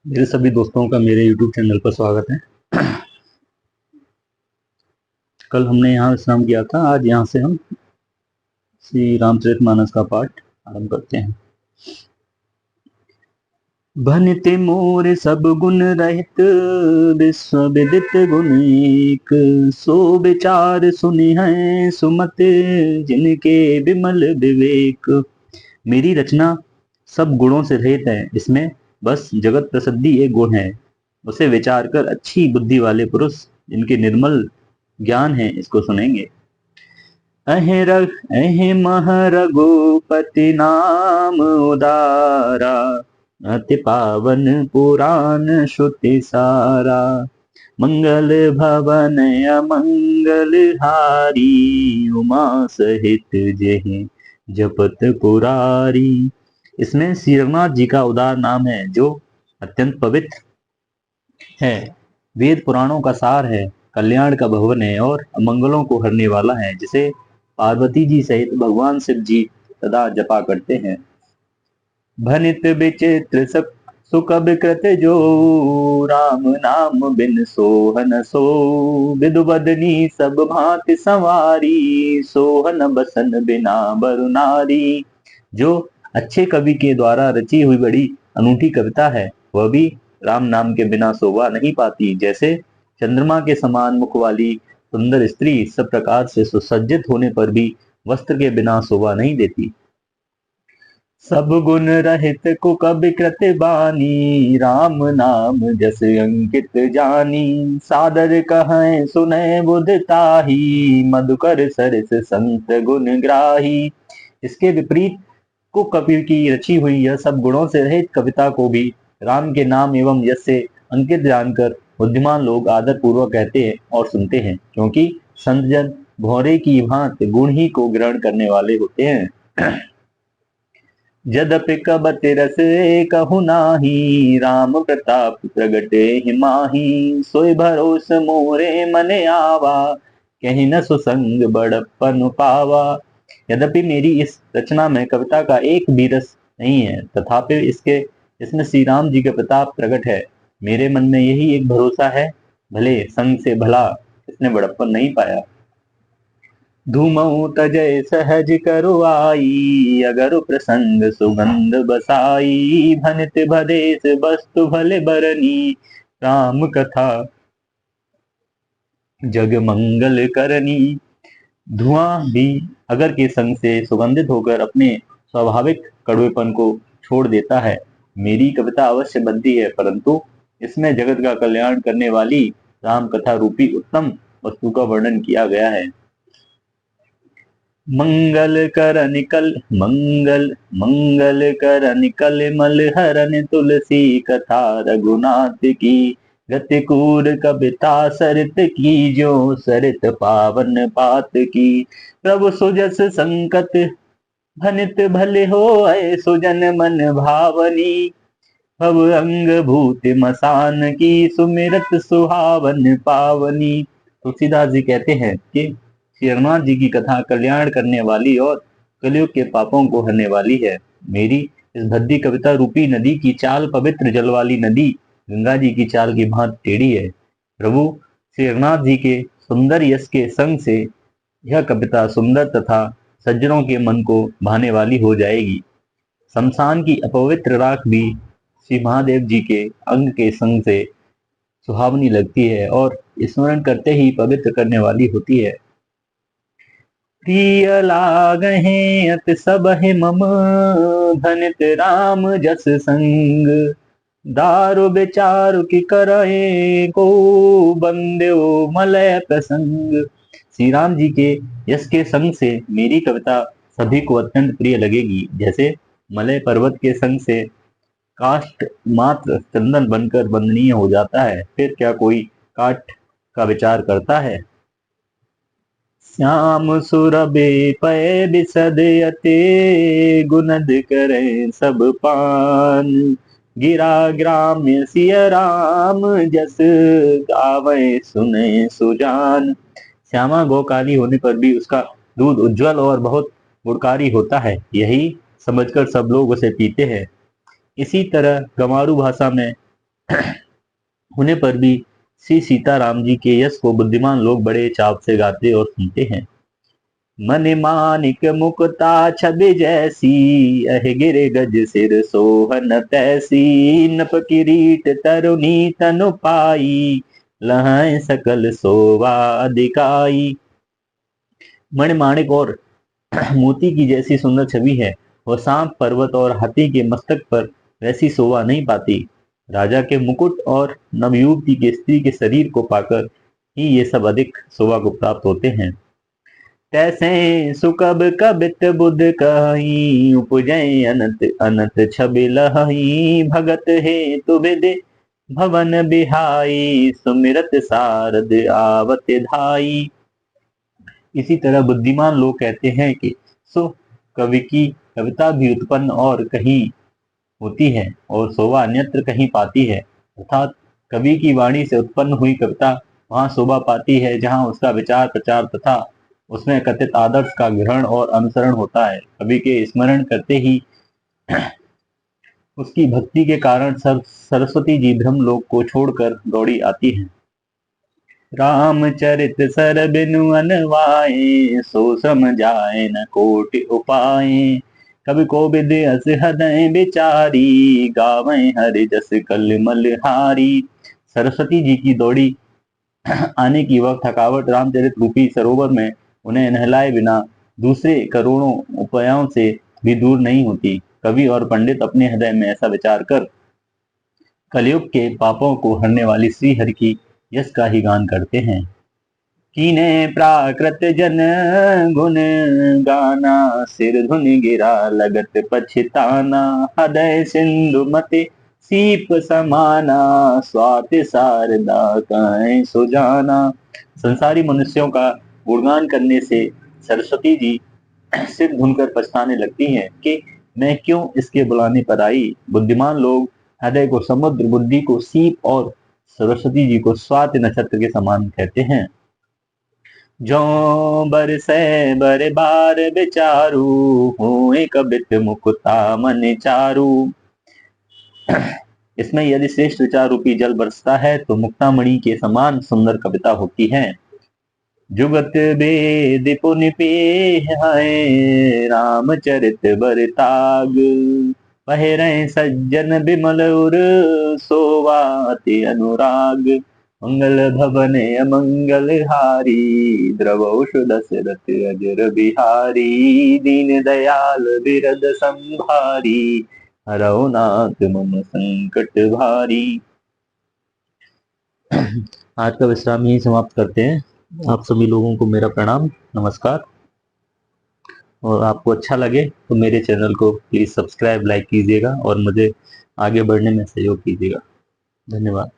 मेरे सभी दोस्तों का मेरे YouTube चैनल पर स्वागत है। कल हमने यहाँ विश्राम किया था। आज यहाँ से हम श्री रामचरितमानस का पाठ आरंभ करते हैं। भनिते मोर सब गुण रहित, विश्व विदित गुण एक। सो विचार सुनि है सुमत, जिनके विमल विवेक। मेरी रचना सब गुणों से रहित है। इसमें बस जगत प्रसिद्धि एक गुण है। उसे विचार कर अच्छी बुद्धि वाले पुरुष, जिनके निर्मल ज्ञान है, इसको सुनेंगे। अहि मह रघुपति नाम उदारा, अति पावन पुराण श्रुति सारा। मंगल भवन अमंगल हारी, उमा सहित जेहि जपत पुरारी। इसमें श्री रघुनाथ जी का उदार नाम है, जो अत्यंत पवित्र है, वेद पुराणों का सार है, कल्याण का भवन है और अमंगलों को हरने वाला है, जिसे पार्वती जी सहित भगवान शिव जी सदा जपा करते हैं। भनित विचित्र सुख विकृत जो, राम नाम बिन सोहन सो। विदु बदनी सब भांति संवारी, सोहन बसन बिना बरु नारी। जो अच्छे कवि के द्वारा रची हुई बड़ी अनूठी कविता है, वह भी राम नाम के बिना शोभा नहीं पाती। जैसे चंद्रमा के समान मुख वाली सुंदर स्त्री सब प्रकार से सुसज्जित होने पर भी वस्त्र के बिना शोभा नहीं देती। सब गुण रहित कुकब कृत बानी, राम नाम जस अंकित जानी। सादर कहें सुने बुध ताही, मधुकर सरस संत गुण ग्राही। इसके विपरीत कुकवि की रची हुई यह सब गुणों से रहित कविता को भी राम के नाम एवं यश से अंकित जानकर बुद्धिमान लोग आदर पूर्वक कहते हैं और सुनते हैं, क्योंकि संतजन भौरे की भांति गुण ही को ग्रहण करने वाले होते हैं। यद्यपि कबत रस कहु नाही, राम प्रताप प्रगटे हिमाही। सोई भरोस मोरे मने आवा, कहीं न सुसंग बड़प्पन पावा। यद्यपि मेरी इस रचना में कविता का एक भी रस नहीं है, तथापि इसमें श्री राम जी का प्रताप प्रकट है। मेरे मन में यही एक भरोसा है, भले संग से भला इसने बड़प्पन नहीं पाया। धूमऊ तजय सहज करु आई, अगर प्रसंग सुगंध बसाई। भनित भदेश वस्तु भले बरनी, राम कथा जग मंगल करनी। धुआं भी अगर के संग से सुगंधित होकर अपने स्वाभाविक कड़वेपन को छोड़ देता है। मेरी कविता अवश्य बनती है, परंतु इसमें जगत का कल्याण करने वाली राम कथा रूपी उत्तम वस्तु का वर्णन किया गया है। मंगल कर निकल मल हरन, तुलसी कथा रघुनाथ की। गति कूर कविता सरित की, जो सरित पावन पात की। प्रभु सुजस संकट भनित भले हो, सुजन मन भावनी। भव अंग भूत मसान की, सुमिरत सुहावन पावनी। तुलसीदास जी कहते हैं कि श्री रघुनाथ जी की कथा कल्याण करने वाली और कलयुग के पापों को हरने वाली है। मेरी इस भद्दी कविता रूपी नदी की चाल पवित्र जल वाली नदी गंगा जी की चाल की भांति टेढ़ी है। प्रभु श्री रघुनाथ जी के सुंदर यश के संग से यह कविता सुंदर तथा सज्जनों के मन को भाने वाली हो जाएगी। शमशान की अपवित्र राख भी श्री महादेव जी के अंग के संग से सुहावनी लगती है और स्मरण करते ही पवित्र करने वाली होती है। प्रिय लागहि अति सबहि मम, धनित राम जस संग। दारु विचारु की करए को, बंदेओ मलय प्रसंग। श्री राम जी के यश के संग से मेरी कविता सभी को अत्यंत प्रिय लगेगी। जैसे मलय पर्वत के संग से काष्ठ मात्र चंदन बनकर वंदनीय हो जाता है, फिर क्या कोई काठ का विचार करता है। श्याम सुरभि पय बिसद अते, गुनद करे सब पान। गिरा ग्राम्य सिय राम जस, गावे सुने सुजान। श्यामा गौ काली होने पर भी उसका दूध उज्जवल और बहुत गुणकारी होता है, यही समझकर सब लोग उसे पीते हैं। इसी तरह गंवारू भाषा में होने पर भी श्री सीताराम जी के यश को बुद्धिमान लोग बड़े चाव से गाते और सुनते हैं। मन मानिक मुकुता छवि जैसी, अह गिरे गज सिर सोहन तैसी, नप किरीट तरुणी तनु पाई, लहै सकल शोभा दिखाई। मणिमाणिक और मोती की जैसी सुंदर छवि है, वह सांप, पर्वत और हाथी के मस्तक पर वैसी शोभा नहीं पाती। राजा के मुकुट और नवयुवती के स्त्री के शरीर को पाकर ही ये सब अधिक शोभा को प्राप्त होते हैं। तैसे सुकब कबित बुध कही, उपजय अनंत अनंत छबि लहई, भगत हे तु विदि भवन बिहाई, सुमिरत सारद आवत धाई। इसी तरह बुद्धिमान लोग कहते हैं कि सो कवि की कविता भी उत्पन्न और कहीं होती है और शोभा अन्यत्र कहीं पाती है, अर्थात कवि की वाणी से उत्पन्न हुई कविता वहां शोभा पाती है जहां उसका विचार प्रचार तथा उसमें कथित आदर्श का ग्रहण और अनुसरण होता है। कवि के स्मरण करते ही उसकी भक्ति के कारण सरस्वती जी ब्रह्म लोक को छोड़कर दौड़ी आती है। रामचरित सर बिनु अनवाए, सो समझाए न कोटि उपाय, कवि कोविद अस हृदय बिचारी, गावे हरि जस कलमल हारी। सरस्वती जी की दौड़ी आने की वह थकावट रामचरित रूपी सरोवर में उन्हें नहलाए बिना दूसरे करोड़ों उपायों से भी दूर नहीं होती। कवि और पंडित अपने हृदय में ऐसा विचार कर कलयुग के पापों को हरने वाली श्री हरि की यश का ही गान करते हैं। कीने प्राकृत जन गुण गाना, सिर धुन गिरा लगत पछताना, हृदय सिंधु मते सीप समाना, स्वाति शारदा कहीं सुजाना। संसारी मनुष्यों का गुणगान करने से सरस्वती जी सिर धुनकर पछताने लगती हैं कि मैं क्यों इसके बुलाने पर आई। बुद्धिमान लोग हृदय को समुद्र, बुद्धि को सीप और सरस्वती जी को स्वाति नक्षत्र के समान कहते हैं। जो बरसै बर बार बेचारू, हुए कबित मुकुता मन चारू। इसमें यदि श्रेष्ठ विचार रूपी जल बरसता है तो मुक्तामणि के समान सुंदर कविता होती है। जुगत वेद पुनि है, रामचरित बरताग, पहरे सज्जन बिमल उर, सोवा अति अनुराग। मंगल भवन अमंगल हारी, द्रवौष दशरथ अजर बिहारी, दीन दयाल बिरद संभारी, हरौ नाथ मम संकट भारी। आज का विश्राम यही समाप्त करते हैं। आप सभी लोगों को मेरा प्रणाम, नमस्कार। और आपको अच्छा लगे तो मेरे चैनल को प्लीज़ सब्सक्राइब, लाइक कीजिएगा और मुझे आगे बढ़ने में सहयोग कीजिएगा। धन्यवाद।